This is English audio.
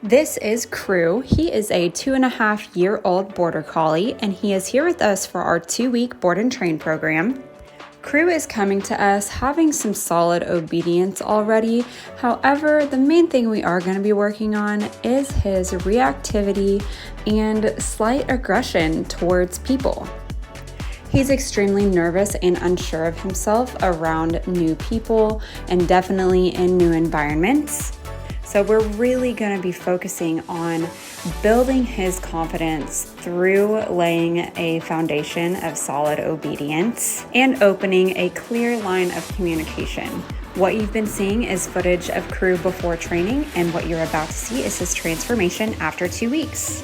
This is Crew. He is a 2.5-year-old border collie, and he is here with us for our 2-week board and train program. Crew is coming to us having some solid obedience already. However, the main thing we are going to be working on is his reactivity and slight aggression towards people. He's extremely nervous and unsure of himself around new people and definitely in new environments. So we're really going to be focusing on building his confidence through laying a foundation of solid obedience and opening a clear line of communication. What you've been seeing is footage of Crew before training, and what you're about to see is his transformation after 2 weeks.